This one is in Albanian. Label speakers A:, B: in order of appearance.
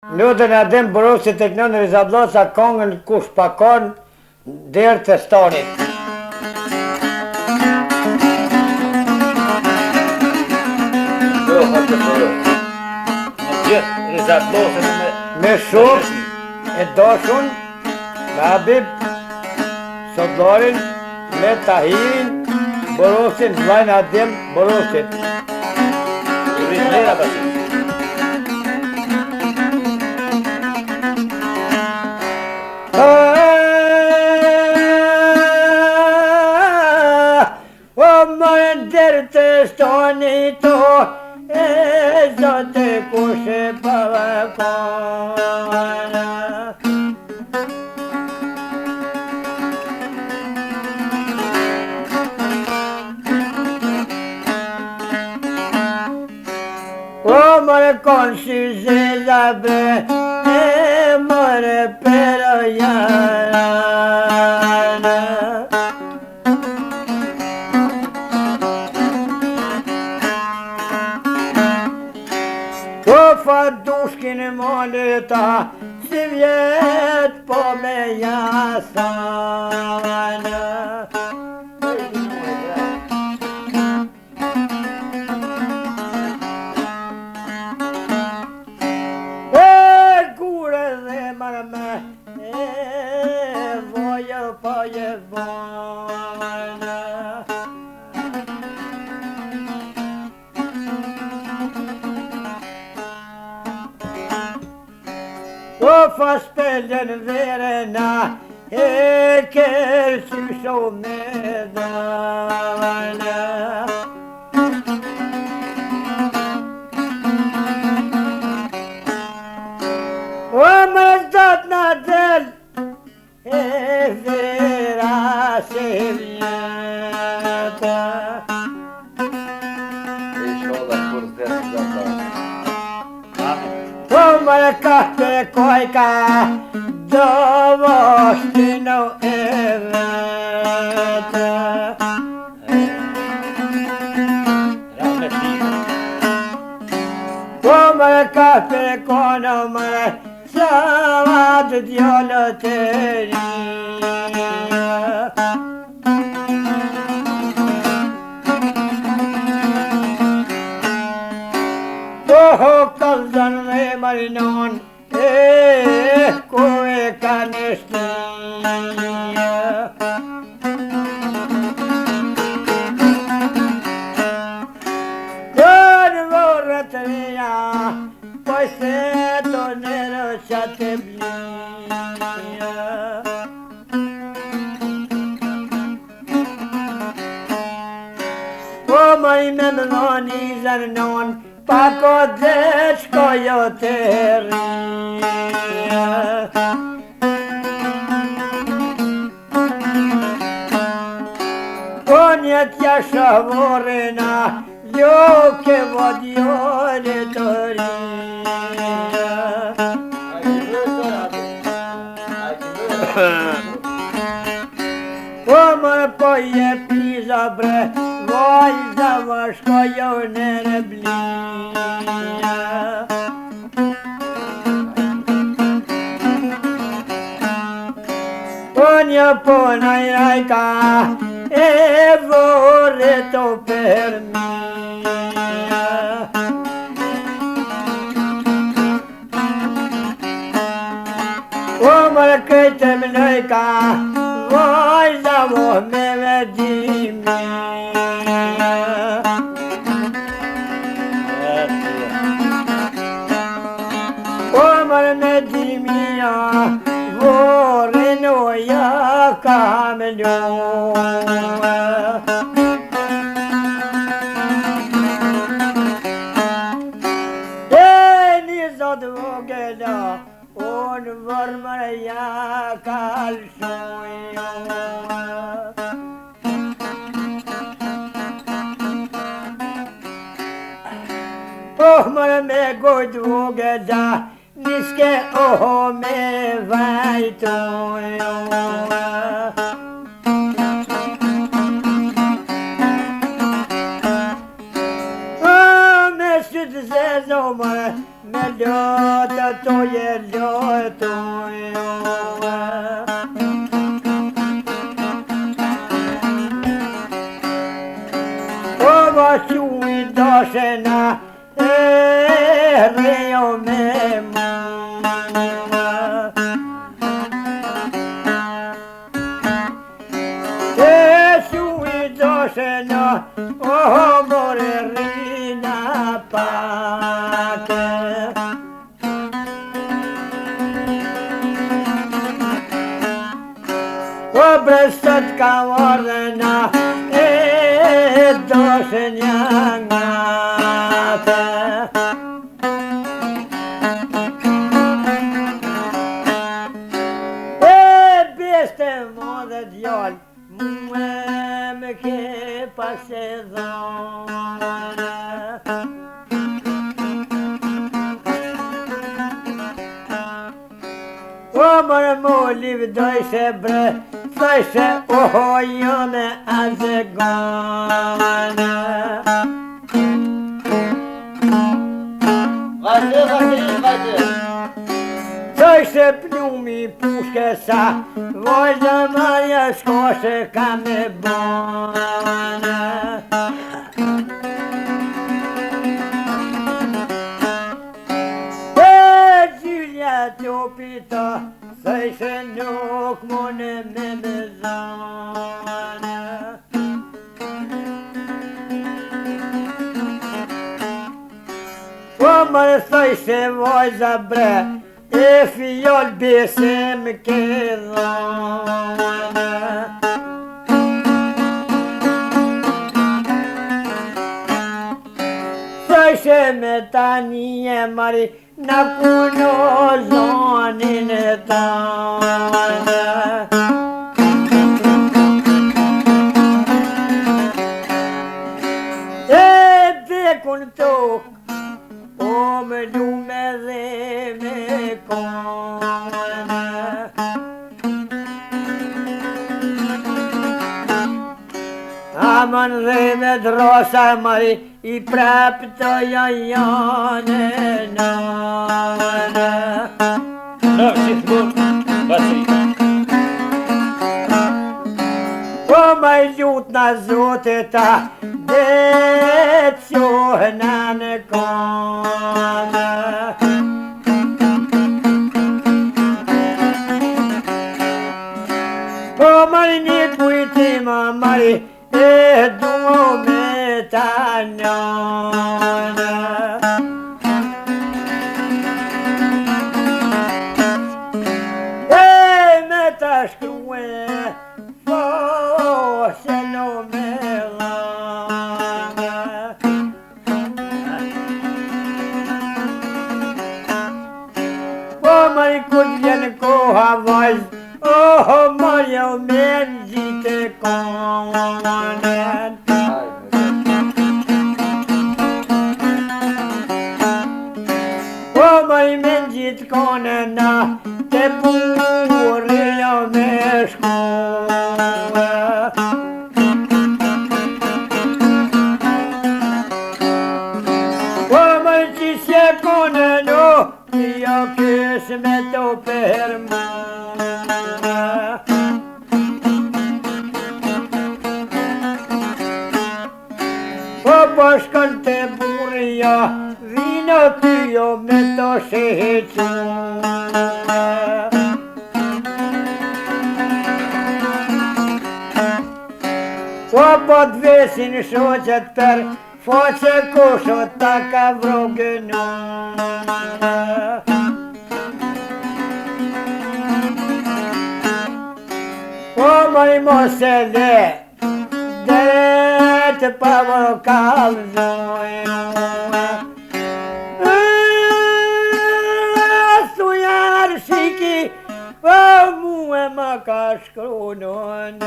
A: Lutën Adem Borosi të kënën Rizablosa kongën kush pakon derë të stonit. Me shumë e doshun, me Habib, Sodlorin, me Tahirin, Borosin, Zvajnë Adem Borosit. O mërën derë të stoni to, e zote kushe pëllëkona. O mërë konë si zelabe, e mërë pero jana. O fadushkin moleta, si vjet po me jasana. Gure dhe marme, vojë po je vana. O faspelen verena, e kërë sy me dana. O më zot në del, e vera se vjeta. O më kahpe kojka, do voshtino e veta. O më kahpe kono më, Savat djallë të rinja. Toho kalzën dhe marinon, ku e ka në shtinja. Në vorët rria, poi se tornerò a te blia. O mai me mëlloni zërnon, pako dhe shkojo të rria. O një tja shavorena, jo che voglio le torine. O më poi e pisa bre, vojza vashkojo në reblia. O një pona i rajka, e vorre to per mia. O mërë këjtë më nëjka, vojza voh me vedimia. O mërë me dimia, vorre noja kam lua. Unë vërmërja kalëshuja. Mërë me gojtë vogëda, niske oho me vajtuja. Me sytë zezë mërë, me ljotë të je ljotë O ma që i dashena e rejo me mua E që i dashena o more rina pake O brësët ka ardhena e doshen jangate E beste modhe djallë Mua me ke pas e dhone O mërë mu livdoj se bre Thoj se oho jone azegone
B: Vajte
A: Thoj se plumi pushke sa Vojtë marja shkoshe ka me bone E gjylja të pita Thoj se nuk mone me zone O mërë thoj se vojza bre E fjoll besim ke dhone Thoj se me tani e mari Në puno zonin e tane E dekun tok O me lume dhe me kone Amën dhe me drosa mari I prap të jajane nane
B: Në gjithmonë Vajte
A: O ma i lut na zote ta Dhe qohna në kone O ma i një kujtima mari E duo me ta njone E me ta shkrue Foshe no me lane O ma i kur vjen koha vajz O marja u men gjite konen O ma i men gjit konen Te burja me shkue O ma i qisje konen Ja kes me to per mua O bashkan te burja Vino ty jo me to shequne O pot vesin shoqet per Faqe koshot ta ka vrogënune O maj mos e dhe Dhe të pavër kalzojnë Thujar shiki O mu e ma ka shkronën